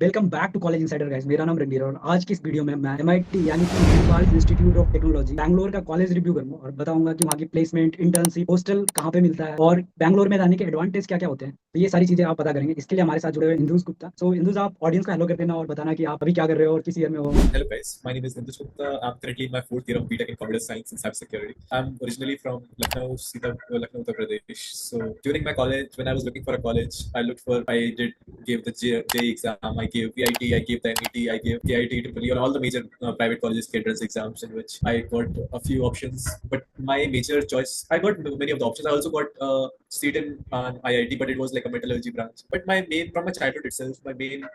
Welcome back to college insider guys. मेरा नाम रणबीर है और आज की इस वीडियो में मैं एमआईटी यानी कि Manipal institute of technology Bangalore का कॉलेज रिव्यू करूंगा और बताऊंगा कि वहाँ की प्लेसमेंट, इंटर्नशिप, हॉस्टल कहाँ पे मिलता है और बैंगलोर में रहने के एडवांटेज क्या क्या होते हैं। तो ये सारी चीजें आप पता करेंगे। इसके लिए हमारे साथ जुड़े हुए इंदुज गुप्ता। सो इंदुज, आप ऑडियंस को हेलो कर देना और बताना कि आप अभी क्या कर रहे हो और किस ईयर में हो। Hello guys, my name is Nitish Gupta. I'm currently in my fourth year of BTech in Computer Science and Cybersecurity. I'm originally from Lucknow, Uttar Pradesh. So during my college, when I was looking for a college, gave the JEE exam, I gave PIT, I gave the NET, I gave KIT, EEE, and all the major private colleges entrance exams in which I got a few options. But my major choice, I got many of the options. I also got a seat in IIT, but it was like a metallurgy branch. But from my childhood itself, my main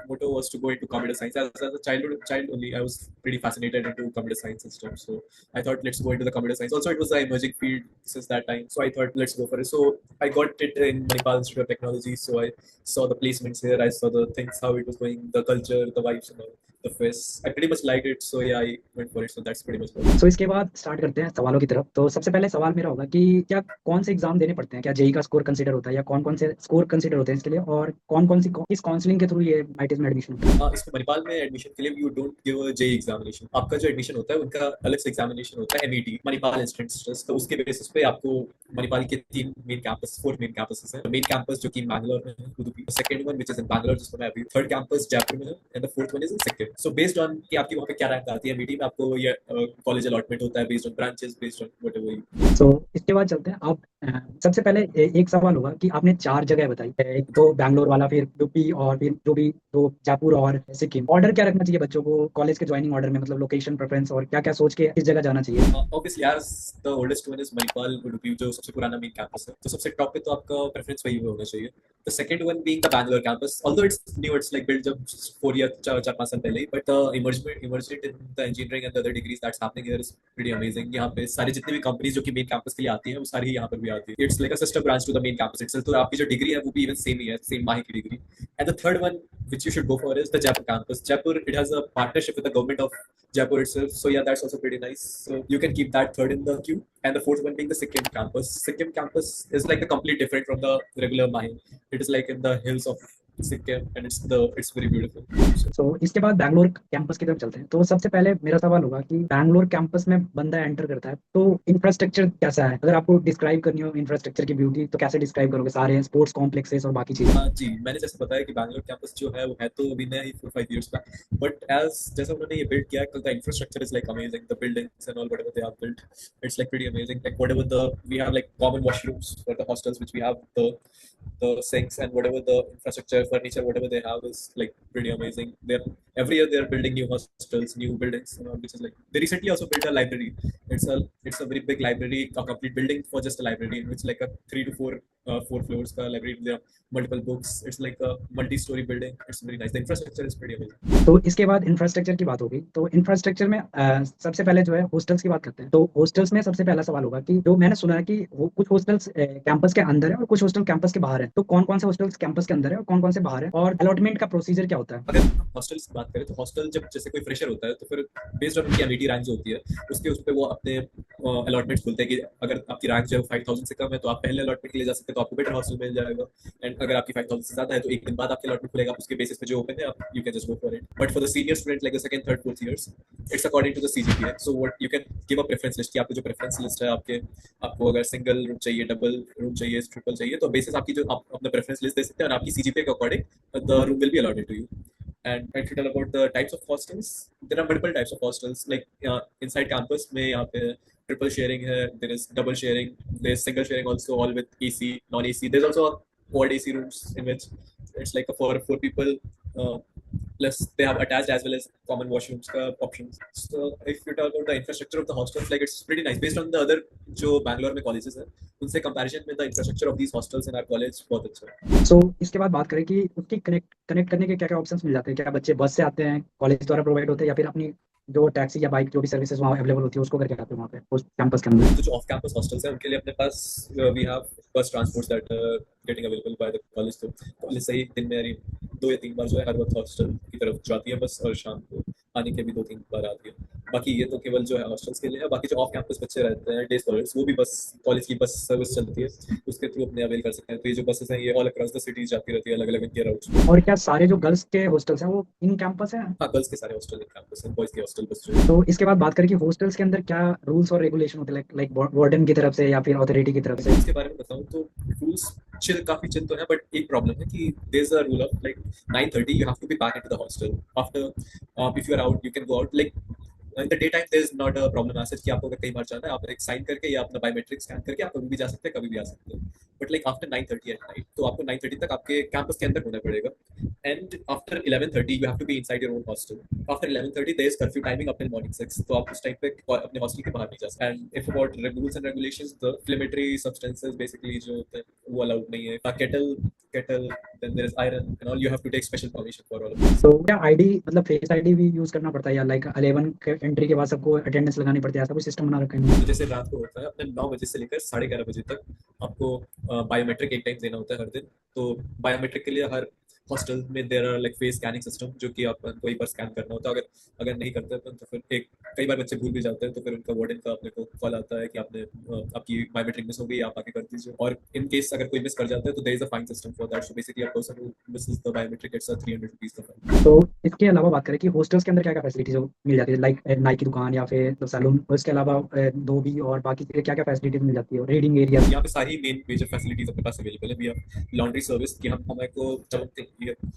motto was to go into computer science. As a child only, I was pretty fascinated into computer science and stuff. So I thought, let's go into the computer science. Also, it was an emerging field since that time. So I thought, let's go for it. So I got it in Manipal Institute of Technology. So I saw the placements here. I saw the things, how it was going, the culture, the vibes, and all. The fest. I pretty much liked it. So yeah, I went for it. So that's pretty much it. सो इसके बाद start करते हैं सवालों की तरफ। तो सबसे पहले सवाल मेरा होगा कि क्या कौन से एग्जाम देने पड़ते हैं, क्या जेई का स्कोर कंसीडर होता है या कौन कौन से स्कोर कंसीडर होते हैं इसके लिए, और कौन कौन सी किस काउंसलिंग के थ्रू ये आईटीज में एडमिशन होता है। इसमें मणिपाल में एडमिशन के लिए you don't give a JEE examination. आपका जो एडमिशन होता है उनका अलग से एग्जामिनेशन होता है, एमईटी मणिपाल इंस्टीट्यूट। तो उसके बेसिस पे आपको मणिपाल के तीन main campus, four main campuses हैं। मेन कैंपस जो कि बैंगलोर में है, Udupi. Second one which is in Bangalore, जिसमें मैं अभी। थर्ड कैंपस जयपुर में है and the fourth one is in Sikkim. So based on कि आपकी वहाँ पे क्या रैंक आती है एमईटी में, आपको ये कॉलेज अलॉटमेंट होता है based on branches, based on whatever you. So इसके बाद चलते हैं। आप सबसे पहले एक सवाल होगा कि आपने चार जगह बताई, एक तो बैंगलोर वाला, फिर यूपी, और फिर जो भी दो जयपुर और सिक्किम। ऑर्डर क्या रखना चाहिए बच्चों को कॉलेज के ज्वाइनिंग ऑर्डर में, मतलब लोकेशन प्रेफरेंस और क्या क्या सोच के किस जगह जाना चाहिए। ऑब्वियसली यार, the oldest one is Manipal Udupi, जो सबसे पुराना मेन कैंपस है। तो सबसे टॉप पे तो आपका प्रेफरेंस वही होना चाहिए। The second one being the Bangalore campus, although it's new, it's like build जब 4 ईयर, चार पांच साल पहले ही। But the emergement in the engineering and the other degrees that's happening here is pretty amazing. यहाँ पे सारी जितनी भी कंपनीज जो कि मेन कैंपस के लिए आती हैं, वो सारी ही यहाँ पर भी आती है। It's like a sister branch to the main campus itself. तो आपकी जो डिग्री है वो भी इवन सेम ही है, सेम माही की degree. And the third one which you should go for is the Jaipur campus. Jaipur, it has a partnership with the government of Jaipur itself. So yeah, that's also pretty nice. So you can keep that third in the queue. And the fourth one being the Sikkim campus. Sikkim campus is like a complete different from the regular Mahi. It is like in the hills of Sikkim, and it's very beautiful. So, सो इसके बाद Bangalore campus की तरफ चलते हैं। तो सबसे पहले मेरा सवाल होगा कि बैंगलोर कैंपस में बंदा एंटर करता है तो इंफ्रास्ट्रक्चर कैसा है। अगर आपको डिस्क्राइब करनी हो इंफ्रास्ट्रक्चर की ब्यूटी तो कैसे डिस्क्राइब करोगे, सारे स्पोर्ट्स कॉम्प्लेक्सेस और बाकी चीजें। जी, मैंने जैसे बताया कि बैंगलोर कैंपस जो है वो है तो अभी नया ही 4-5 years का। बट एज जैसे उन्होंने ये बिल्ड किया है, the infrastructure is like amazing. The buildings and all whatever they have built, it's like pretty amazing. Like whatever the we have like common washrooms for the hostels which we have, the sinks and whatever the infrastructure, furniture, whatever they have is like pretty amazing. They're every year they're building new hostels, new buildings, which is like they recently also built a library. It's a very big library, a complete building for just a library, in which like a 3 to 4 floors ka library. There are multiple books. It's like a multi-story building. It's very nice. The infrastructure is pretty amazing. तो इसके बाद infrastructure की बात होगी। तो infrastructure में सबसे पहले जो है हॉस्टल्स की बात करते हैं। तो हॉस्टल्स में सबसे पहला सवाल होगा कि जो मैंने सुना है कि कुछ हॉस्टल्स कैंपस के अंदर है और कुछ हॉस्टल कैंपस के बाहर है। तो कौन कौन से हॉस्टल्स कैंपस के अंदर है और कौन कौन से बाहर है, और अलॉटमेंट का प्रोसीजर क्या होता है। अगर हॉस्टल्स की बात करें तो हॉस्टल जब जैसे कोई फ्रेशर होता है तो फिर बेस्ड ऑन उनकी एमिटी रैंक जो होती है उस पर वो अपने अलॉटमेंट्स खुलते हैं कि अगर आपकी रैंक जो है 5,000 से कम है तो आप पहले अलॉटमेंट के लिए जा सकते हैं, तो आपको बेटर हॉस्टल मिल जाएगा। एंड अगर आपकी 5,000 से ज्यादा है तो एक दिन बाद आपके अलॉटमेंट खुलेगा, उसके बेसिस पे जो ओपन है आप you can just go for it. But for the senior student like the second, third, fourth years, it's according to the CGPA. So what you can give a preference list, कि आपको जो preference list है आपके, आपको अगर single room चाहिए, double room चाहिए, triple चाहिए, तो बेसिस आपकी जो आप अपना प्रेफरेंस लिस्ट दे सकते हैं और आपकी सीजीपीए के according the room will be allotted to you. And if you tell about the types of hostels, there are multiple types of hostels. Like inside campus, में यहाँ पे triple sharing है, there is double sharing, there is single sharing also, all with AC, non-AC. There's also quad AC rooms in which it's like a for 4 people. Uh, Plus they have attached as well as common washrooms का options. So if you talk about the infrastructure of the hostels, like it's pretty nice based on the other जो बैंगलोर में colleges हैं उनसे comparison में the infrastructure of these hostels in our college बहुत अच्छा है। सो इसके बाद बात करें कि उसकी कनेक्ट कनेक्ट करने के क्या क्या ऑप्शंस मिल जाते हैं। क्या बच्चे बस से आते हैं, कॉलेज द्वारा प्रोवाइड होते हैं, या फिर अपनी जो टैक्सी या बाइक जो भी सर्विसेज वहाँ अवेलेबल होती है उसको करके आते हैं वहाँ पे उस कैंपस के अंदर। तो जो ऑफ कैंपस हॉस्टल्स हैं उनके लिए अपने पास वी हैव बस transport that getting available by the college. तो कॉलेज से ही दिन में 2 या 3 बार जो है हर वक्त हॉस्टल की तरफ जाती है बस, और शाम को आने के भी 2-3 बार आती है। बाकी ये तो केवल जो है हॉस्टल्स के लिए है। बाकी जो ऑफ कैंपस बच्चे रहते हैं डे स्कॉलर्स, वो भी बस कॉलेज की बस सर्विस चलती है, उसके थ्रू अपने अवेल कर सकते हैं। तो ये जो बसेस हैं ये ऑल अक्रॉस द सिटीज जाती रहती है अलग अलग इनके राउट्स। और क्या सारे जो गर्ल्स के हॉस्टल्स हैं वो इन कैंपस हैं? हाँ, गर्ल्स के सारे हॉस्टल एक कैंपस है, बॉयज के हॉस्टल बस जो है। तो इसके बाद बात करें कि हॉस्टल्स के अंदर क्या रूल्स और रेगुलेशन होते हैं, लाइक वार्डन की तरफ से या फिर अथॉरिटी की तरफ से? रूल्स के बारे में बताऊँ तो रूल्स चिल काफी चिल तो है, बट एक प्रॉब्लम है कि there is a rule of like 9:30 you have to be back into the hostel after, if you are out you can go out like in the day time. There is not a problem as such कि आपको अगर कई बार जाना है आप एक sign करके या अपना बायोमेट्रिक स्कैन करके आप कभी भी जा सकते हैं, कभी भी आ सकते हैं। But like after 9:30 at night तो आपको 9:30 तक आपके कैंपस के अंदर होना पड़ेगा। And after 11:30 you have to be inside your own hostel. After 11:30 there is curfew timing up till morning 6, तो आप उस टाइम पे अपने हॉस्टल के बाहर नहीं जा सकते। And if about rules and regulations, the inflammatory substances basically जो होते हैं वो अलाउड नहीं है। kettle then there is iron and all, you have to take special permission for all of this. तो क्या आईडी मतलब फेस आईडी भी यूज करना पड़ता है, या लाइक 11 के एंट्री के बाद सबको अटेंडेंस लगानी पड़ती है, ऐसा कोई सिस्टम बना रखा है इन्होंने? तो जैसे रात को होता है अपने 9 बजे से लेकर 11:30 बजे तक आपको बायोमेट्रिक एक टाइम देना होता है हर दिन। तो बायोमेट्रिक के लिए हर हॉस्टल में there are like face scanning system, जो कि आप वहीं पर स्कैन करना होता है। अगर अगर नहीं करते हैं तो फिर एक कई बार बच्चे भूल भी जाते हैं, तो फिर उनका वार्डन का अपने को कॉल आता है कि आपने आपकी बायोमेट्रिक मिस हो गई, आप आके कर दीजिए। और इन केस अगर कोई मिस कर जाता है तो there is a fine system for that. So basically a person who misses the biometric gets a 300 rupees का फाइन। तो इसके अलावा बात करें कि हॉस्टल्स के अंदर क्या क्या फैसिलिटीज मिल जाती है, लाइक नाई की दुकान या फिर सैलून, उसके अलावा धोबी और बाकी क्या क्या फैसिलिटीज मिल जाती है, रीडिंग एरिया? यहाँ पे सारी मेन मेजर फैसिलिटीज अपने पास अवेलेबल है। वी हैव लॉन्ड्री सर्विस कि हम हमें को जब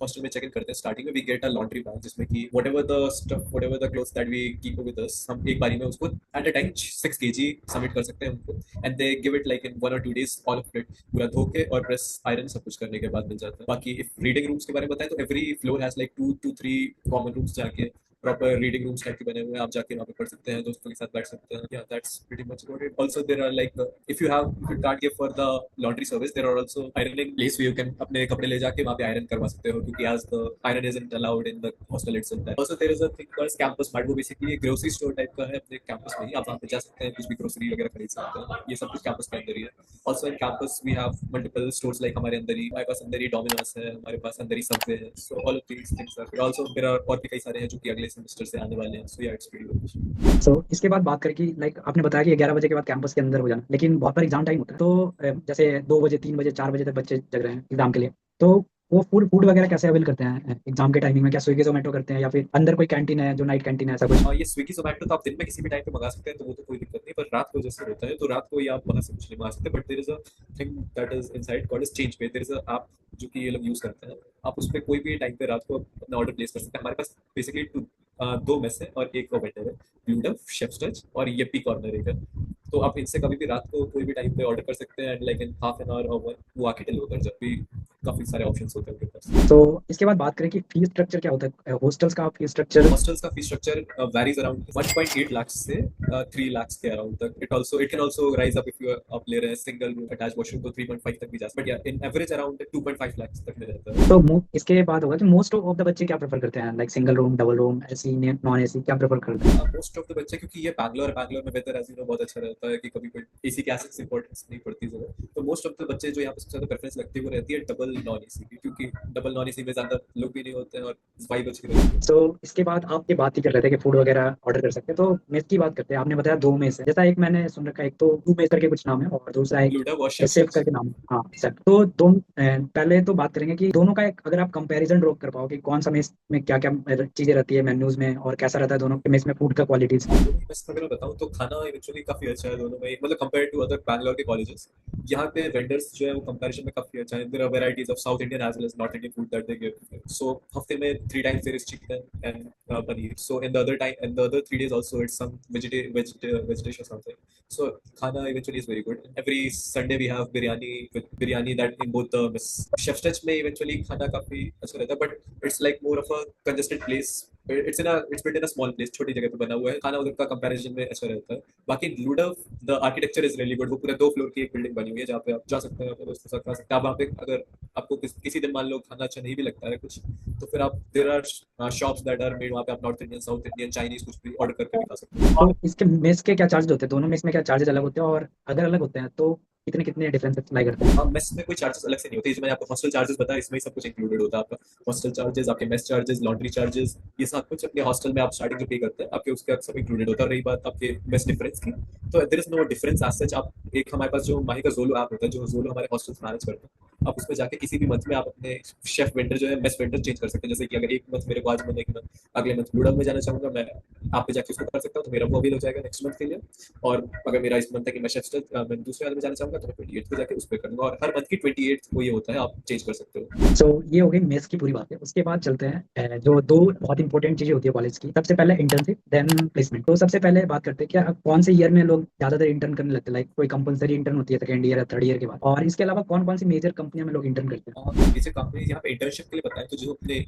हॉस्टल में चेक इन करते हैं स्टार्टिंग में we get a laundry bag, जिसमें कि whatever the stuff whatever the clothes that we keep with us, हम एक बारी में उसको at a time 6 KG submit कर सकते हैं उनको। And they give it like in 1 or 2 days all of it पूरा धो के और प्रेस आयरन सब कुछ करने के बाद मिल जाता है। बाकी इफ रीडिंग रूम्स के बारे में बताएं तो every floor has like 2 to 3 common rooms जाके प्रॉपर रीडिंग रूम्स टाइप के बने हुए हैं, आप जाके वहाँ पे पढ़ सकते हैं, दोस्तों के साथ बैठ सकते हैं। Yeah that's pretty much about it. Also there are like if you can't give for the laundry service, there are also ironing place you can अपने कपड़े ले जाके वहाँ पे आयरन करवा सकते हो, क्योंकि as the iron isn't allowed in the hostel itself. Also there is a thing called campus mart, वो बेसिकली एक ग्रोसरी स्टोर टाइप का है अपने कैंपस में ही। आप वहाँ पे जा सकते हैं, कुछ भी ग्रोसरी वगैरह खरीद सकते हैं, ये सब कुछ कैंपस के अंदर ही है। Also in campus we have multiple stores, like हमारे पास अंदर ही डोमिनोज है, हमारे पास अंदर ही सबवे है। So all of these things are also there are और भी कई सारे हैं जो कि अगले सेमेस्टर से आने वाले हैं। सो या इट्स प्रीटी गुड। सो इसके बाद बात करें कि लाइक आपने बताया कि 11 बजे के बाद कैंपस के अंदर हो जाना, लेकिन बहुत बार एग्जाम टाइम होता है, तो जैसे 2 बजे 3 बजे 4 बजे तक बच्चे जग रहे हैं एग्जाम के लिए, तो वो फूड फूड वगैरह कैसे अवेल करते हैं एग्जाम के टाइमिंग में? क्या स्विगी जोमेटो करते हैं या फिर अंदर कोई कैंटीन है जो नाइट कैंटीन है, ऐसा कुछ? ये स्विगी जोमेटो तो आप दिन में किसी भी टाइम पे मंगा सकते हैं, तो वो तो कोई दिक्कत नहीं। पर रात को जैसे होता है तो रात को ये आप वहां से कुछ नहीं मंगा सकते। But there is a thing that is inside called as change pay. There is a app जो कि ये लोग यूज करते हैं, आप उस पर कोई भी टाइम पे रात को अपना ऑर्डर प्लेस कर सकते हैं। हमारे पास बेसिकली 2 मेस है और एक वेंडर है, ब्लू शेफ्स टच और येपी कॉर्नर एक है। तो आप इनसे कभी भी रात को कोई भी टाइम पे ऑर्डर कर सकते हैं, and like in half an hour और वो आके डिलीवर कर जाते हैं। काफी सारे ऑप्शंस होते हैं उनके पास। तो इसके बाद बात करें कि फीस स्ट्रक्चर क्या होता है हॉस्टल्स का फीस स्ट्रक्चर? हॉस्टल्स का fee structure varies around 1.8 lakh से 3 लाख के अराउंड तक। It can also rise up if you आप ले रहे हैं सिंगल रूम अटैच वॉशरूम तो 3.5 तक भी जा सकते हैं, बट या इन एवरेज अराउंड 2.5 लाख तक में रहता है। तो इसके बाद होगा कि मोस्ट ऑफ द बच्चे क्या प्रेफर करते हैं, like single room, double room, AC, non AC, क्या प्रेफर करते हैं? मोस्ट ऑफ द बच्चे, क्योंकि ये बैंगलोर में वेदर एज यू नो बहुत अच्छा रहता है कि कभी कोई एसी की ऐसी इंपॉर्टेंस नहीं पड़ती जरूरत। तो मोस्ट ऑफ द बच्चे जो यहाँ पे सबसे ज्यादा प्रेफरेंस लगती है वो रहती है डबल नॉन एसी की, क्योंकि डबल नॉन एसी में ज्यादा लोग भी नहीं होते हैं और वाइब अच्छी रहती है। तो इसके बाद आप ये बात ही कर रहे थे कि फूड वगैरह ऑर्डर कर सकते हैं, तो मेस की बात करते हैं। आपने बताया 2 मेस है, जैसा एक मैंने सुन रखा है, एक तो 2 मेस करके कुछ नाम है और दूसरा एक लूडा और शेफ सेफ टच। करके नाम है। हाँ सर, तो पहले तो बात करेंगे कि दोनों का एक अगर आप कंपैरिजन ड्रॉ कर पाओ कि कौन सा मेस में क्या क्या चीजें रहती है मेन्यूज में, और कैसा रहता है दोनों के मेस में फूड का क्वालिटीज? बस अगर मैं बताऊं तो खाना इवेंचुअली काफी अच्छा है दोनों में, मतलब कंपेयर टू अदर बैंगलोर के कॉलेजेस। यहाँ पे वेंडर्स जो है वो कंपैरिजन में काफी अच्छा है। There are varieties of south Indian as well as north Indian food that they give. So हफ्ते में 3 times there is chicken and paneer. So in the other 3 days also it's some vegetation something. So khana eventually is very good. Every Sunday we have biryani with biryani that in both the chef's touch में eventually खाना काफी अच्छा रहता है, but it's like more of a congested place. It's built in a small place, छोटी जगह पे बना हुआ है। खाना उधर का कंपैरिजन में अच्छा रहता है। बाकी लूडव the architecture is really good. वो पूरे 2 फ्लोर की एक बिल्डिंग बनी हुई है जहाँ पे आप जा सकते हैं, अपने दोस्तों के साथ खा सकते हैं। आप वहाँ पे अगर आपको किसी दिन मान लो खाना अच्छा नहीं भी लगता है कुछ, तो फिर आप there are shops that are made, वहाँ पे आप north Indian, south Indian, Chinese कुछ भी ऑर्डर करके भी खा सकते हैं। तो इसके मेस के क्या चार्जेस होते हैं? दोनों मेस में क्या चार्जेस अलग होते हैं, और अगर अलग होते हैं तो कितने कितने डिफरेंसेस लाई करते हैं? हाँ, मेस में कोई चार्जेस अलग से नहीं होते, जो मैंने आपको हॉस्टल चार्जेस बताया इसमें ही सब कुछ इंक्लूडेड होता है आपका। हॉस्टल चार्जेस, आपके मेस चार्जेस, लॉन्ड्री चार्जेस, ये सब कुछ अपने हॉस्टल में आप स्टार्टिंग जो पे करते हैं आपके उसके सब इंक्लूडेड होता है। और रही बात आपके मेस डिफरेंस की, तो there is no difference as such. आप एक हमारे पास जो माही का जोलो ऐप होता है, जो जोलो हमारे हॉस्टल्स मैनेज करता है, आप उसमें जाके किसी भी मंथ में आप अपने शेफ वेंडर जो है मेस वेंडर चेंज कर सकते हैं। जैसे कि अगर एक मंथ मेरे को आज मन है कि मैं अगले मंथ नूडल में जाना चाहूंगा, मैं आप पे जाके उसको कर सकता हूँ, तो मेरा वो अवेल हो जाएगा नेक्स्ट मंथ के लिए। और अगर मेरा इस मंथ है कि मैं मैं दूसरे वाले में जाना चाहूंगा, तो मैं 28 को जाके उस पर करूंगा, और हर मंथ की 28 को ये होता है, आप चेंज कर सकते हो। सो ये हो गई मेस की पूरी बात है। उसके बाद चलते हैं जो दो बहुत इंपॉर्टेंट चीजें होती है कॉलेज की। सबसे पहले इंटर्नशिप, देन प्लेसमेंट। तो सबसे पहले बात करते हैं क्या कौन से ईयर में लोग ज्यादातर इंटर्न करने लगते हैं, लाइक कोई कंपलसरी इंटर्न होती है सेकंड ईयर या थर्ड ईयर के बाद, और इसके अलावा कौन कौन सी मेजर कंपनियों में लोग इंटर्न करते हैं? जैसे कंपनी यहाँ पे इंटर्नशिप के लिए बताएं, तो जो अपने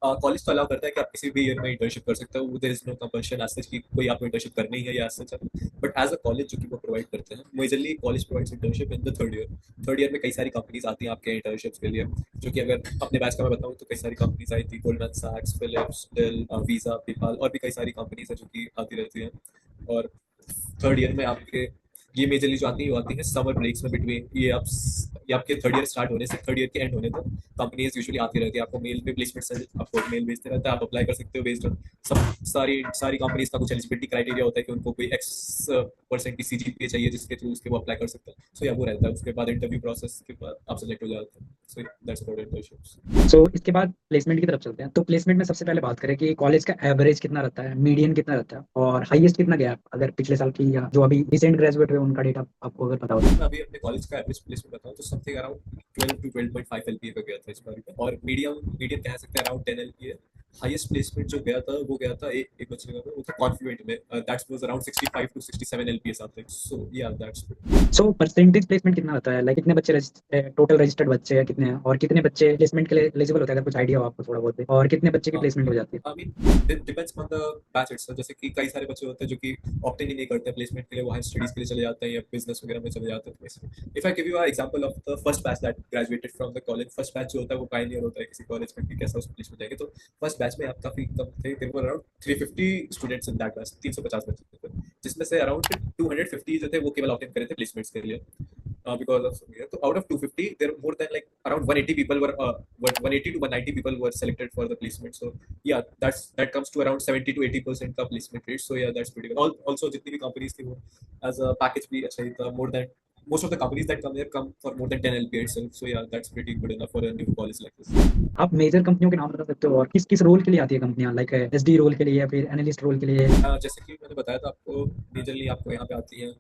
कॉलेज तो अलाउ करता है कि आप किसी भी ईयर में इंटर्नशिप कर सकते हो। There is no compulsion as such कि कोई आपको इंटर्नशिप करनी है या as such. But as a college जो कि वो प्रोवाइड करते हैं, majorly college provides internship in the third year. Third year में कई सारी कंपनीज आती हैं आपके इंटर्नशिप्स के लिए, जो कि अगर अपने बैच का मैं बताऊँ तो कई सारी कंपनीज आई थी, गोल्डमैन सैक्स, फिलिप्स, डेल, वीजा, पेपाल, और भी कई सारी कंपनीज है जो कि आती रहती हैं। और थर्ड ईयर में आपके ये मेजरली जो आती है वो आती है समर ब्रेक्स में, बिटवीन ये आपके थर्ड ईयर स्टार्ट होने से थर्ड ईयर के एंड होने तक कंपनीज यूजुअली आती रहती है। आपको मेल पे प्लेसमेंट से आपको मेल भेजते रहता है, आप अप्लाई कर सकते हो बेस्ड ऑन सब सारी कंपनीज का कुछ एलिजिबिलिटी क्राइटेरिया होता है कि उनको कोई एक्स परसेंट की सीजीपीए चाहिए जिसके थ्रू उसके वो अप्लाई कर सकते हैं। सो या वो रहता है, उसके बाद इंटरव्यू प्रोसेस के बाद आप सेलेक्ट हो जाते हैं। So that's about internships. So इसके बाद प्लेसमेंट की तरफ चलते हैं। तो प्लेसमेंट में सबसे पहले बात करें कि कॉलेज का एवरेज कितना रहता है, मीडियन कितना रहता है, और हाईएस्ट कितना गया है, अगर पिछले साल की या जो अभी रिसेंट ग्रेजुएट हुए उनका डेटा आपको अगर पता हो तो। मैं अभी अपने कॉलेज का एवरेज प्लेसमेंट बताऊं तो समथिंग अराउंड 12 टू 12.5 एलपीए का गया था इस बार। और मीडियम मीडियम कह सकते हैं अराउंड 10 एलपीए। हाईएस्ट प्लेसमेंट जो गया था वो गया था एक बच्चे का, वो था कॉन्फ्लुएंट में, that's was around 65 to 67 LPA something. So yeah that's so percentage placement कितना रहता है, लाइक कितने बच्चे टोटल रजिस्टर्ड बच्चे हैं कितने हैं, और कितने बच्चे प्लेसमेंट के लिए एलिजिबल होते हैं, अगर कुछ आइडिया हो आपको थोड़ा बहुत, और कितने बच्चे की प्लेसमेंट हो जाती है? I mean it depends on the batch it's. जैसे कि कई सारे बच्चे होते हैं जो कि ऑप्ट ही नहीं करते प्लेसमेंट के लिए, वो हाई स्टडीज के लिए चले जाते हैं या बिजनेस वगैरह में चले जाते हैं। If I give you example of the first batch that graduated from the college, first batch जो होता है वो पायनियर होता है किसी कॉलेज में कि कैसा उसमें प्लेसमेंट जाएंगे। तो फर्स्ट बैच में आप काफी कम थे, there were around 350 students in that batch, 350 बच्चे थे, जिसमें से अराउंड 250 जो थे वो केवल ऑप्ट इन करे थे प्लेसमेंट्स के लिए। Because of so out of 250 there were more than like around 180 people were 180 to 190 people were selected for the placement. So yeah, that comes to around 70 to 80% का placement rate. So yeah, that's pretty good. Also जितनी भी companies थी वो as a package भी अच्छा ही था, more than most of the companies that come here come for more than 10 LPA itself. So yeah, that's pretty good enough for a new college like this. आप major कंपनियों के नाम बता सकते हो, और किस किस रोल के लिए आती है कंपनियां, लाइक एसडी रोल के लिए या फिर एनालिस्ट रोल के लिए? जैसे कि मैंने बताया था आपको, मेजरली आपको यहाँ पे आती हैं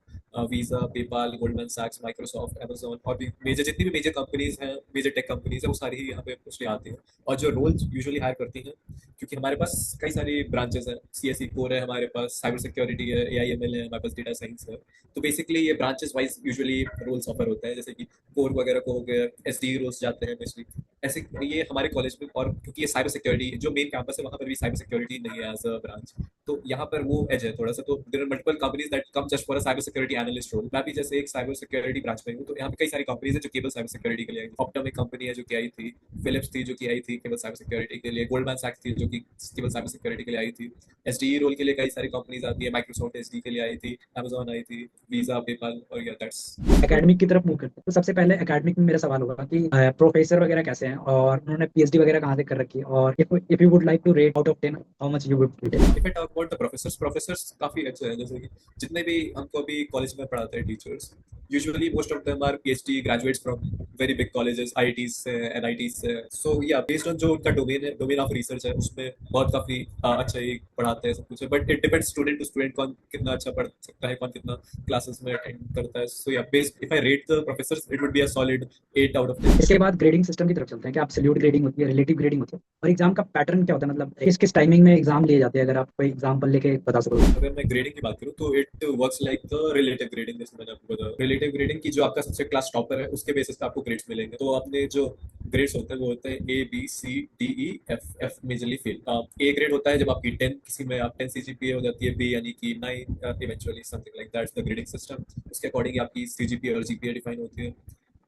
वीजा, पेपाल, गोल्डमैन सैक्स, माइक्रोसॉफ्ट, अमेजोन, और भी मेजर जितनी भी मेजर कंपनीज हैं, मेजर टेक कंपनीज हैं, वो सारी ही यहाँ पे मोस्टली आती हैं। और जो रोल्स यूजुअली हायर करती हैं, क्योंकि हमारे पास कई सारी ब्रांचेस हैं, सीएसई कोर है हमारे पास, साइबर सिक्योरिटी है, एआईएमएल है, हमारे पास डेटा साइंस है। तो बेसिकली ये branches wise usually roles offer होते हैं, जैसे कि कोर वगैरह को हो गया, एसडी रोल्स जाते हैं बेसिकली ऐसे। ये हमारे कॉलेज में, और क्योंकि ये साइबर सिक्योरिटी जो मेन कैंपस है वहाँ पर भी साइबर सिक्योरिटी नहीं है एज अ ब्रांच, तो यहाँ पर वो एज है थोड़ा सा। तो there are multiple companies that come just for a cyber security analyst role. मैं भी जैसे एक साइबर सिक्योरिटी ब्रांच में हूँ, तो यहाँ पे कई सारी कंपनीज है जो केवल साइबर सिक्योरिटी के लिए आई थी। ऑप्टम एक कंपनी है जो कि आई थी, फिलिप्स थी जो कि आई थी केवल साइबर सिक्योरिटी के लिए, गोल्डमैन सैक्स थी जो कि केवल साइबर सिक्योरिटी के लिए आई थी। एसडीई रोल के लिए कई सारी कंपनीज आती है, माइक्रोसॉफ्ट एसडी के लिए आई थी, अमेजोन आई थी, वीजा, पेपाल, और या दैट्स। एकेडमिक की तरफ मूव करते हैं। तो सबसे पहले एकेडमिक में मेरा सवाल होगा कि प्रोफेसर वगैरह कैसे हैं, और उन्होंने पीएचडी वगैरह कहाँ से कर रखी है, और if you would like to rate out of 10 how much you would rate? If I talk about the professors काफी अच्छे हैं। जैसे कि जितने भी हमको अभी कॉलेज में पढ़ाते हैं teachers, usually most of them are PhD graduates from very big colleges, IITs से, एनआईटीज से। सो या बेस्ड ऑन जो उनका डोमेन है, डोमेन ऑफ रिसर्च है, उसमें बहुत काफी अच्छा ही पढ़ाते हैं सब कुछ। But it depends student to student, कौन कितना अच्छा पढ़ सकता है, कौन कितना क्लासेस में अटेंड करता है। सो या based if I rate the professors it would be a solid 8 out of 10। इसके बाद ग्रेडिंग सिस्टम की तरफ चलते हैं कि एब्सोल्यूट ग्रेडिंग होती है, रिलेटिव ग्रेडिंग होती है, और एग्जाम का पैटर्न क्या होता है, मतलब किस किस टाइमिंग में एग्जाम लिए जाते हैं, अगर आप कोई एग्जाम्पल लेके बता सको? अगर मैं ग्रेडिंग की बात करूँ तो it works like the relative grading. जैसे मैंने आपको बताया, रिलेटिव ग्रेडिंग की जो आपका सबसे क्लास टॉपर है उसके बेसिस पे आपको ग्रेड्स मिलेंगे। तो अपने जो ग्रेड्स होते हैं वो होते हैं A B C D E F. F majorly fail. A grade होता है जब आपकी 10 किसी में आप 10 सीजीपीए हो जाती है, बी यानी कि 9 eventually, something like that's the grading system. उसके अकॉर्डिंग आपकी सीजीपीए और जीपीए डिफाइन होती है।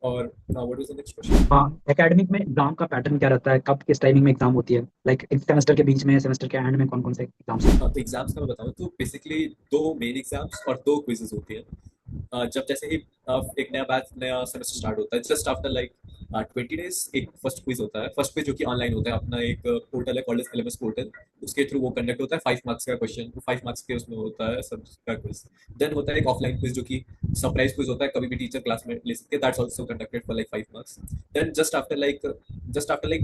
और what was the next question? हाँ, एकेडमिक में एग्जाम का पैटर्न क्या रहता है, कब किस टाइमिंग में एग्जाम होती है, लाइक एक सेमेस्टर के बीच में, सेमेस्टर के एंड में कौन कौन से एग्जाम्स? हाँ, तो एग्जाम्स का मैं बताऊँ तो बेसिकली दो मेन एग्जाम्स और दो क्विजेज होती हैं। जब जैसे ही एक नया बैच नया सेमेस्टर स्टार्ट होता है, जस्ट आफ्टर लाइक 20 days एक फर्स्ट क्विज होता है। फर्स्ट क्विज जो कि ऑनलाइन होता है, अपना एक पोर्टल है कॉलेज एलएमएस पोर्टल, उसके थ्रू वो कंडक्ट होता है। 5 मार्क्स का क्वेश्चन, 5 मार्क्स के उसमें होता है सब का क्विज। देन होता है एक ऑफलाइन क्विज जो कि सरप्राइज क्विज होता है, कभी भी टीचर क्लास में ले सकते हैं, that's also conducted for like 5 marks. Then just after like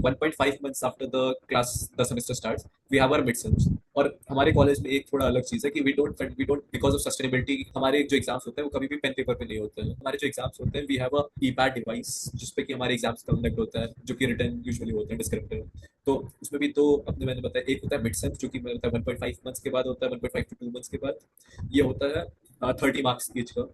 1.5 months after the semester starts, we have our mid sems. और हमारे कॉलेज में एक थोड़ा अलग चीज है कि we don't because of sustainability, हमारे जो एग्जाम्स होते हैं वो कभी भी पेन पेपर पे नहीं होते हैं। हमारे जो एग्जाम्स होते हैं, वी हैव अ ईपैड डिवाइस जिसपे कि हमारे एग्जाम्स कंडक्ट होता है, जो कि रिटर्न यूजुअली होते हैं डिस्क्रिप्टिव। तो उसमें भी दो अपने मैंने बताया, एक होता है मिड सेम जो कि मैंने बताया 1.5 months के बाद होता है, 1.5 to 2 months के बाद। ये होता है 30 मार्क्स ईच का।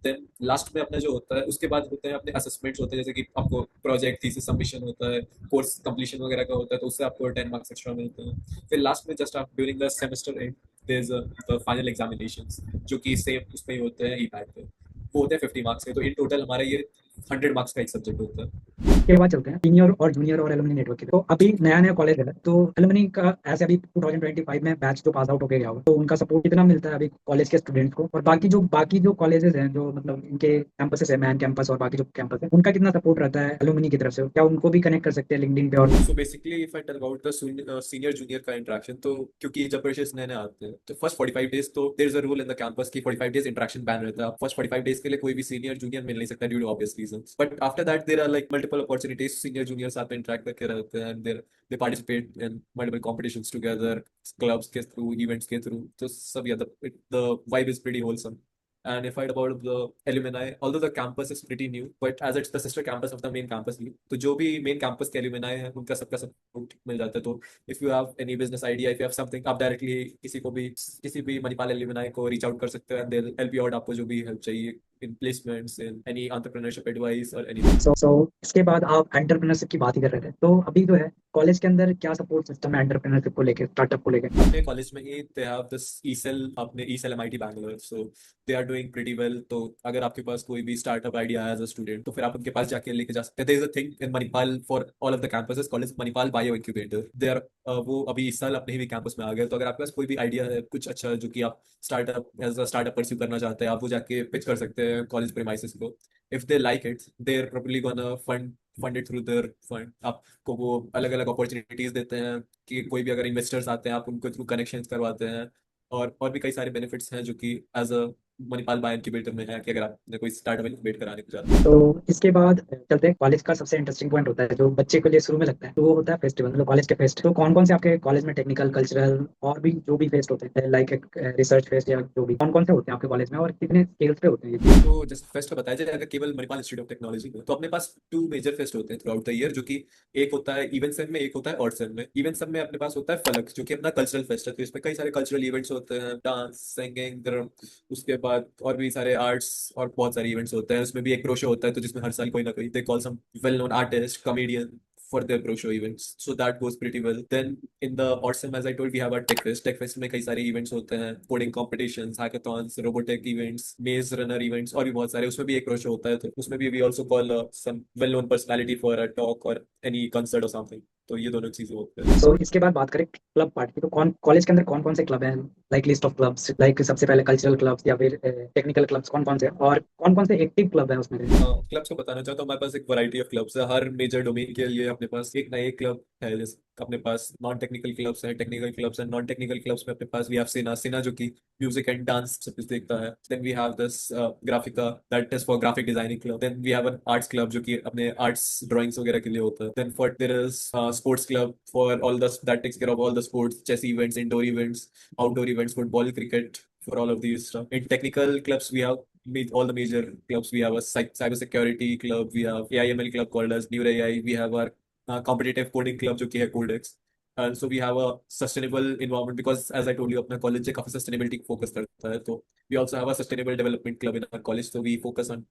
देन लास्ट में अपना जो होता है, उसके बाद होते हैं अपने असेसमेंट्स होते हैं, जैसे कि आपको प्रोजेक्ट थीसिस सबमिशन होता है, कोर्स कंप्लीशन वगैरह का होता है, तो उससे आपको 10 मार्क्स एक्स्ट्रा मिलते हैं। फिर लास्ट में जस्ट आप during the semester and there is the final examinations जो कि सेम उसमें ही होते हैं ई पैड पे, वो होते हैं 50 मार्क्स के। तो इन टोटल हमारा ये 100 मार्क्स का एक सब्जेक्ट होता है। के बाद चलते हैं सीनियर और जूनियर और एलुमनी नेटवर्क की। तो अभी नया नया कॉलेज है, तो एलुमनी का ऐसे अभी 2025 में बैच जो पास आउट होके गया हो, तो उनका सपोर्ट कितना मिलता है अभी कॉलेज के स्टूडेंट्स को? और बाकी जो कॉलेजेस हैं, जो मतलब इनके कैंपसेस है, मैन कैंपस और बाकी जो कैंपस है, उनका कितना सपोर्ट रहता है एलुमनी की तरफ से? क्या उनको भी कनेक्ट कर सकते हैं लिंक्डइन पे? और so basically if I tell about the senior junior का इंटरेक्शन, तो क्योंकि जब फ्रेशर्स नए नए आते हैं तो फर्स्ट 45 days तो there is a rule in the campus की 45 days इंटरेक्शन बैन रहता है। फर्स्ट 45 days के लिए कोई भी सीनियर जूनियर मिल नहीं सकता due to obvious reasons. But after that there are like multiple opportunities, senior junior साथ में इंटरेक्ट करके रहते हैं, they participate in multiple competitions together, clubs के थ्रू, इवेंट्स के थ्रू। तो सब yeah the vibe is pretty wholesome. And if I about the alumni, although the campus is pretty new, but as it's the sister campus of the main campus, तो जो भी main campus के alumni हैं उनका सबका support मिल जाता है। तो if you have any business idea, if you have something, आप डायरेक्टली किसी भी मणिपाल alumni को रीच आउट कर सकते हैं, दे हेल्प यू आउट, आपको जो भी हेल्प चाहिए इन placements, in any entrepreneurship advice और एनीथिंग। सो इसके बाद आप एंटरप्रेन्योरशिप की बात ही कर रहे थे, तो अभी जो है कॉलेज के अंदर क्या सपोर्ट सिस्टम है एंटरप्रेन्योरशिप को लेके, स्टार्टअप को लेके? अपने कॉलेज में ही they have this E cell, अपने E cell MIT Bangalore, so they are doing pretty well. तो अगर आपके पास कोई भी स्टार्टअप आइडिया है एज अ स्टूडेंट, तो फिर आप उनके पास जाके लेके जा सकते हैं। There is a thing in Manipal for all of the campuses college Manipal bio incubator, they are वो अभी इस साल अपने ही भी कैंपस में आ गए। तो अगर आपके पास कोई भी आइडिया है कुछ अच्छा जो कि आप startup as a startup pursue करना चाहते हैं, आप वो जाके पिच कर सकते हैं कॉलेज प्रीमाइसेस को। If they like it, they are probably gonna fund through their fund. आपको वो अलग अलग अपॉर्चुनिटीज देते हैं कि कोई भी अगर इन्वेस्टर्स आते हैं, आप उनको थ्रू कनेक्शन करवाते हैं। और भी कई सारे बेनिफिट्स हैं जो कि as a Manipal bio incubator में है, कि अगर आपने कोई स्टार्टअप इनक्यूबेट कराने को चाहते हैं। तो इसके बाद चलते हैं, कॉलेज का सबसे इंटरेस्टिंग पॉइंट होता है जो बच्चे के लिए शुरू में लगता है, तो वो होता है फेस्टिवल, मतलब कॉलेज के फेस्ट। तो कौन कौन से आपके कॉलेज में टेक्निकल, कल्चरल और भी जो भी फेस्ट होते हैं, लाइक रिसर्च फेस्ट या जो भी, कौन कौन से होते हैं आपके कॉलेज में और कितने स्केल्स पे होते हैं ये? तो जैसे फेस्ट का बताया जाए, अगर केवल मणिपाल इंस्टीट्यूट ऑफ टेक्नोलॉजी में, तो अपने पास 2 मेजर फेस्ट होते हैं थ्रू आउट द ईयर, जो कि एक होता है इवेंट सेम में, एक होता है ऑड सेम में। इवेंट सेम में अपने पास होता है फलक, जो कि अपना कल्चरल फेस्ट है। तो इसमें कई सारे कल्चरल इवेंट्स होते हैं, डांस, सिंगिंग, ड्रम, उसके बाद और भी सारे आर्ट्स और बहुत सारे इवेंट्स होते हैं। उसमें भी एक प्रो शो होता है, तो जिसमें हर साल कोई ना कोई, they call some well known artist, comedian for their pro show events, so that goes pretty well. Then in the awesome, as I told, we have our tech fest. Tech fest में कई सारे events होते हैं, coding competitions, hackathons, robotic events, maze runner events और भी बहुत सारे। उसमें भी एक pro show होता है, तो उसमें भी we also call some well known personality for a talk or any concert or something। तो ये दोनों चीजें होती हैं। तो इसके बाद बात करें क्लब पार्ट की, तो कौन कॉलेज के अंदर कौन कौन से क्लब हैं? Like list of clubs, like सबसे पहले कल्चरल क्लब्स या फिर टेक्निकल क्लब्स, कौन कौन से, और कौन कौन से एक्टिव क्लब हैं उसमें? क्लब्स को बताना चाहता हूँ, हमारे पास एक वैरायटी ऑफ क्लब्स है। हर मेजर डोमेन के लिए अपने पास एक ना एक क्लब है। जैसे अपने पास नॉन टेक्निकल क्लब्स है, टेक्निकल क्लब्स है। नॉन टेक्निकल क्लब्स में अपने पास वी हैव सिना जो कि म्यूजिक एंड डांस सब कुछ देखता है। Then we have this Graphica, that is for graphic designing club. Then we have an arts club जो कि अपने आर्ट्स ड्राइंग्स वगैरह के लिए होता है। Then for there is sports club for all the that takes care of all the sports, chess events, indoor events, outdoor events, football, cricket, for all of these stuff. In technical clubs, we have all the major clubs. We have a cyber security club. We have AIML club called as New AI. We have our competitive coding club जो कि है Codex. And so we have a sustainable environment because, as I told you, अपना college काफी sustainability focus करता है। तो we also have a sustainable development club in our college. So we focus on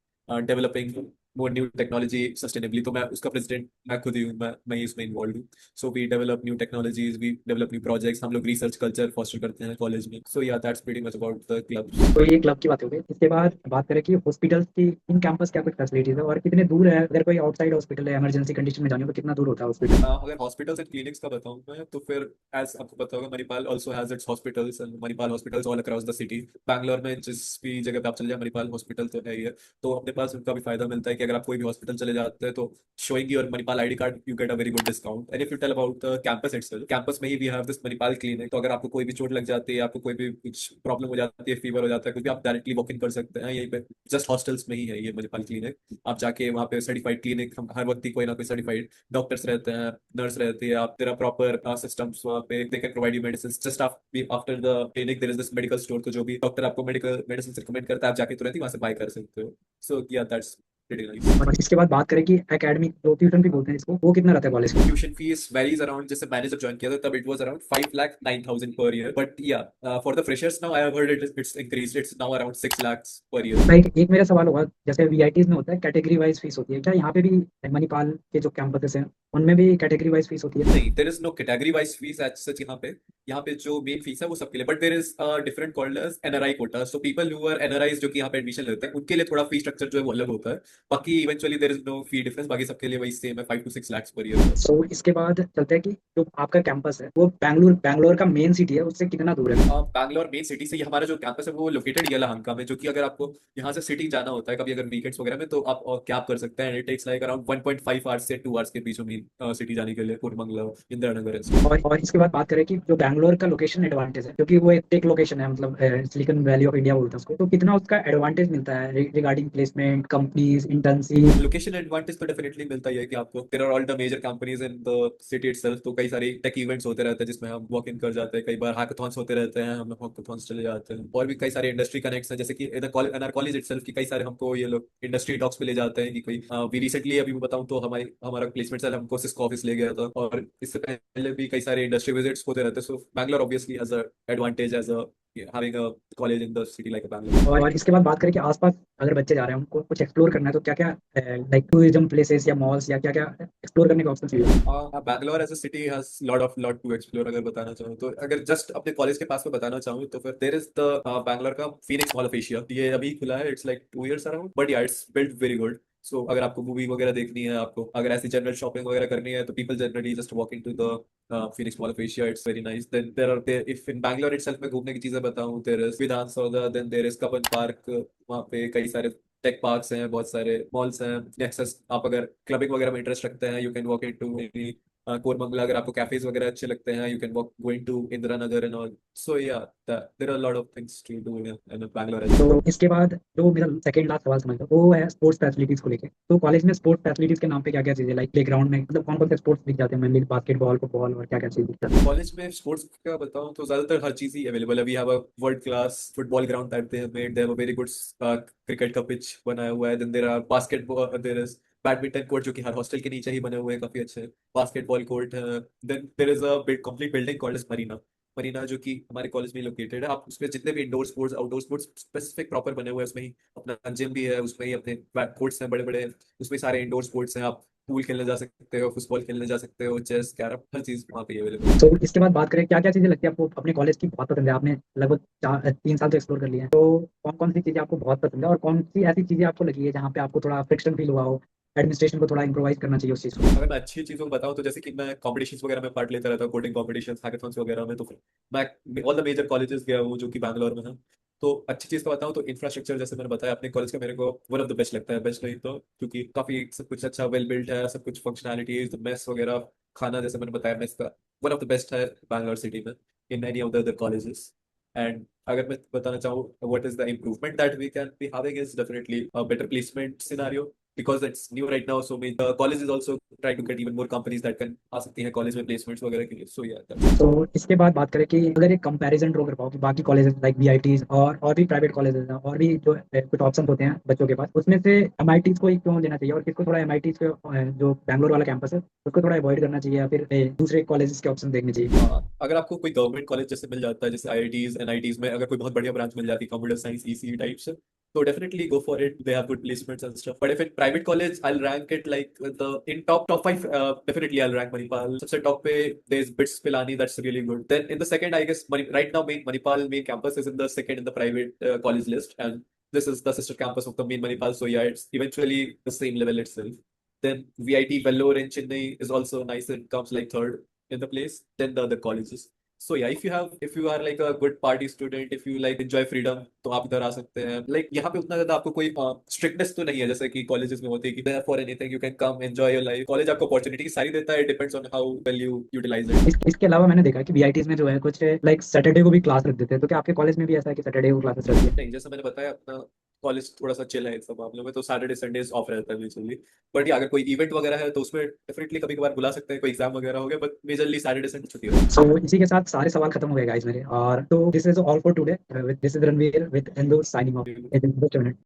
developing more new technology sustainably. तो मैं उसका president मैं खुद ही हूँ, मैं ही उसमें इन्वॉल्व हूँ. So we develop new technologies, we develop new projects, हम लोग रिसर्च कल्चर फॉस्टर करते हैं कॉलेज में. सो yeah that's pretty much about the club. तो ये क्लब की बात हो गई। इसके बाद बात करें कि हॉस्पिटल्स की इन कैंपस क्या कुछ फैसिलिटीज है और कितने दूर है, अगर कोई आउटसाइड हॉस्पिटल है इमरजेंसी कंडीशन में जानी हो तो कितना दूर होता है हॉस्पिटल। अगर हॉस्पिटल्स एंड क्लिनिक्स का बताऊं मैं, तो फिर एज आपको पता होगा Manipal also has its hospitals, and Manipal hospitals all across the city. Bangalore में जिस भी जगह पे आप चले जाए मणिपाल हॉस्पिटल तो है ही है. तो अपने पास उनका भी फायदा मिलता है कि अगर आप कोई भी हॉस्पिटल चले जाते हैं तो showing your Manipal ID card you get a very good discount. And if you tell about the campus itself, campus में ही we have this Manipal clinic. तो अगर आपको कोई भी चोट लग जाती है, आपको कोई भी कुछ प्रॉब्लम हो जाती है, फीवर हो जाता है, कुछ भी, आप डायरेक्टली वॉक इन कर सकते हैं यहीं पे. जस्ट हॉस्टल्स में ही है ये मणिपाल क्लिनिक. आप जाके वहाँ पे सर्टिफाइड क्लिनिक, हम हर वक्त ही कोई ना कोई सर्टिफाइड डॉक्टर्स रहते हैं, नर्स रहती है, आप तेरा प्रॉपर सिस्टम्स वहाँ पे, they can provide you medicine just after the clinic. There is this medical store, तो जो भी डॉक्टर आपको मेडिकल मेडिसिन रिकमेंड करता है आप जाके तुरंत ही वहाँ से बाय कर सकते हो. सो या दैट्स प्रीटी नाइस. और इसके बाद बात करें कि एकेडमिक जो ट्यूशन भी बोलते हैं इसको, वो कितना रहता है कॉलेज का। ट्यूशन फीस वेरीज अराउंड, जैसे मैंने जब ज्वाइन किया था तब it was around 5,09,000 per year. But yeah for the freshers now I have heard it's increased, it's now around 6 lakh per year. Like एक मेरा सवाल होगा, जैसे वीआईटीज में होता है कैटेगरी वाइज फीस होती है, क्या यहाँ पे भी मणिपाल के जो कैंपसेस हैं उनमें भी कैटेगरी वाइज फीस होती है। नहीं, there is no category wise fees as such. यहाँ पे जो मेन फीस है वो सबके लिए, but there is different called as NRI quota. So people who are NRIs जो कि यहाँ पे एडमिशन लेते हैं उनके लिए थोड़ा फी स्ट्रक्चर जो है वो अलग होता है. बाकी eventually there is no fee difference, बाकी सबके लिए वही सेम है, 5 to 6 लाख पर ईयर. सो इसके बाद चलते हैं कि जो आपका कैंपस है वो बैंगलोर बैंगलोर का मेन सिटी है उससे कितना दूर है। बैंगलोर मेन सिटी से ये हमारा जो कैंपस है वो लोकेटेड यलहंका में, जो कि अगर आपको यहाँ से सिटी जाना होता है कभी अगर वीकेंड्स वगैरह में, तो आप कैब कर सकते हैं. It takes like around 1.5 hours से 2 आवर्स के बीच में सिटी जाने के लिए, कोरमंगला, इंदिरा नगर. और इसके बाद बात करें कि जो बैंगलोर का लोकेशन एडवांटेज है, क्योंकि वो एक टेक लोकेशन है, मतलब सिलिकॉन वैली ऑफ इंडिया बोलते हैं उसको, तो कितना उसका एडवांटेज मिलता है regarding placement, companies, internship. Location advantage तो डेफिनेटली मिलता ही है कि आपको there are all the major companies in the city itself. तो कई सारे टेक इवेंट्स होते रहते हैं जिसमें हम वॉक इन कर जाते हैं, कई बार हैकाथॉन्स होते रहते हैं, हम हैकाथॉन्स चले जाते हैं. और भी कई सारे इंडस्ट्री कनेक्ट्स हैं, जैसे कि इन आवर कॉलेज इटसेल्फ की कई सारे हमको ये लोग इंडस्ट्री टॉक्स पे ले जाते हैं कि कोई वी रिसेंटली अभी मैं बताऊं तो हमारा प्लेसमेंट सेल हमको सिस्को ऑफिस ले गया था, और इससे पहले भी कई सारे इंडस्ट्री विजिट्स होते रहते हैं. So Bangalore obviously has a advantage as a having a college in the city like a Bangalore. और इसके बाद बात करें कि आसपास अगर बच्चे जा रहे हैं उनको कुछ एक्सप्लोर करना है तो क्या क्या लाइक टूरिज्म प्लेसेस या मॉल्स या क्या क्या एक्सप्लोर करने का ऑप्शन चाहिए। Bangalore as a city has lot to explore. अगर बताना चाहूँ तो, अगर जस्ट अपने कॉलेज के पास में बताना चाहूँ तो फिर देयर इज द बैंगलोर का फीनिक्स मॉल ऑफ एशिया. ये अभी खुला है, it's like 2 years around, but या इट्स बिल्ट वेरी गुड. सो अगर आपको मूवी वगैरह देखनी है, आपको अगर ऐसी जनरल शॉपिंग वगैरह करनी है, तो people generally just walk into the Phoenix Mall of Asia. It's very nice. Then if in Bangalore itself मैं घूमने की चीजें बताऊँ, there is Vidhan Sauda, then there is Kapan Park. वहाँ पे कई सारे टेक पार्क्स हैं, बहुत सारे मॉल्स हैं. नेक्सस, आप अगर क्लबिंग वगैरह में इंटरेस्ट रखते हैं, you can walk into Koramangala. अगर आपको कैफेज वगैरह अच्छे लगते हैं, you can walk going to Indira Nagar and all. So yeah there are lot of things to do in Bangalore. तो इसके बाद जो मेरा सेकंड लास्ट सवाल समझ लो वो है स्पोर्ट्स फैसिलिटीज को लेके। तो कॉलेज में स्पोर्ट्स फैसिलिटीज के नाम पे क्या क्या चीजें, लाइक प्ले ग्राउंड में मतलब कौन कौन से स्पोर्ट्स दिख जाते हैं, मेनली बास्केटबॉल, फुटबॉल और क्या क्या चीज दिखता है। कॉलेज में स्पोर्ट्स का बताऊं तो ज्यादातर हर चीज ही अवेलेबल है. We have a world class football ground type they have made. They have a very good cricket का पिच बनाया हुआ है. Then there are basketball, there is badminton court जो कि हर हॉस्टल के नीचे ही बने हुए हैं, काफी अच्छे. बास्केटबॉल कोर्ट है. Then there is a complete building called as Marina. Marina जो कि हमारे कॉलेज में लोकेटेड है. आप उसमें जितने भी indoor sports, outdoor sports specific proper बने हुए हैं, उसमें ही अपना जिम भी है, उसमें ही अपने कोर्ट्स हैं बड़े बड़े, उसमें सारे इंडोर स्पोर्ट्स हैं. आप पूल खेलने जा सकते हो, फुटबॉल खेलने जा सकते हो, चेस, कैरम, हर चीज वहाँ पे अवेलेबल है. तो इसके बाद बात करें क्या क्या चीजें लगती है आपको अपने कॉलेज की बहुत पसंद है, आपने लगभग 3 साल तो एक्सप्लोर कर लिया है, तो कौन कौन सी चीजें आपको बहुत पसंद है और कौन सी ऐसी चीजें आपको लगी है जहाँ पे आपको थोड़ा फ्रिक्शन फील हुआ हो, एडमिनिस्ट्रेशन को थोड़ा इम्प्रोवाइज करना चाहिए उस चीज को। अगर मैं अच्छी चीजों को बताऊं तो जैसे कि मैं कॉम्पिटिशन्स वगैरह में पार्ट लेता रहता हूँ, कोडिंग कॉम्पिटिशन्स, हैकाथॉन्स वगैरह में. तो फिर मैं ऑल द मेजर कॉलेजेस गया हूँ जो कि बैंगलोर में है. तो अच्छी चीज का बताऊं तो इंफ्रास्ट्रक्चर, जैसे मैंने बताया, अपने कॉलेज का मेरे को वन ऑफ द बेस्ट लगता है. बेस्ट नहीं तो, क्योंकि काफी सब कुछ अच्छा वेल बिल्ट है, सब कुछ फंक्शनैलिटीज, मेस वगैरह, खाना जैसे मैंने बताया मेस का वन ऑफ द बेस्ट है बैंगलोर सिटी में in any of the other colleges. And अगर मैं बताना चाहूँ what is the improvement that we can be having is definitely a better placement scenario, because it's new right now. So the college is also trying to get even more companies that can आ सकती हैं college में placements वगैरह के लिए. So yeah, तो इसके बाद बात करें कि अगर एक कंपैरिजन ड्रॉ कर पाओ कि बाकी कॉलेजेस लाइक वीआईटीज और भी प्राइवेट कॉलेजेस हैं और भी जो कुछ ऑप्शन होते हैं बच्चों के पास, उसमें से एमआईटीज को ही क्यों लेना चाहिए और किसको थोड़ा एमआईटीज को जो बैंगलोर वाला कैंपस है उसको थोड़ा अवॉइड करना चाहिए या फिर दूसरे कॉलेजेस के ऑप्शन देखने चाहिए। अगर आपको कोई गवर्नमेंट कॉलेज जैसे मिल जाता है, जैसे आईआईटीज एनआईटीज में अगर कोई बहुत बढ़िया ब्रांच मिल जाती है, कंप्यूटर साइंस ईसी टाइप से, So definitely go for it. They have good placements and stuff. But if in private college, I'll rank it like the in top five. Definitely, I'll rank Manipal. सबसे top पे there's BITS Pilani. That's really good. Then in the second, I guess right now Manipal main campus is in the second in the private college list, and this is the sister campus of the main Manipal. So yeah, it's eventually the same level itself. Then VIT Vellore in Chennai is also nice. It comes like third in the place. Then the other colleges. So yeah, if you are like a good party student, if you like enjoy freedom, तो आप इधर आ सकते हैं. Like यहाँ पे उतना ज्यादा आपको कोई स्ट्रिक्टनेस तो नहीं है जैसे कि कॉलेजेस में होती है कि there for anything you can come enjoy your life. College आपको अपॉर्चुनिटी सारी देता है. It depends on how well you utilize it. इसके अलावा मैंने देखा कि वीआईटीज में जो है कुछ लाइक सैटरडे को भी क्लास रख देते हैं, तो क्या आपके कॉलेज में भी ऐसा है कि सैटरडे को क्लासेस रहती है? नहीं, जैसा मैंने बताया अपना कॉलेज थोड़ा सा चिल है इन सब मामलों में, तो सैटरडे संडेज ऑफ रहता है बेसिकली. बट या अगर कोई इवेंट वगैरह है तो उसमें डेफिनेटली कभी कभार बुला सकते हैं, कोई एग्जाम वगैरह हो गया, बट मेजरली सैटरडे संडे छुट्टी होती है. सो इसी के साथ सारे सवाल खत्म हो गए गाइस मेरे, और तो this is all for today. This is Ranveer with endo signing off.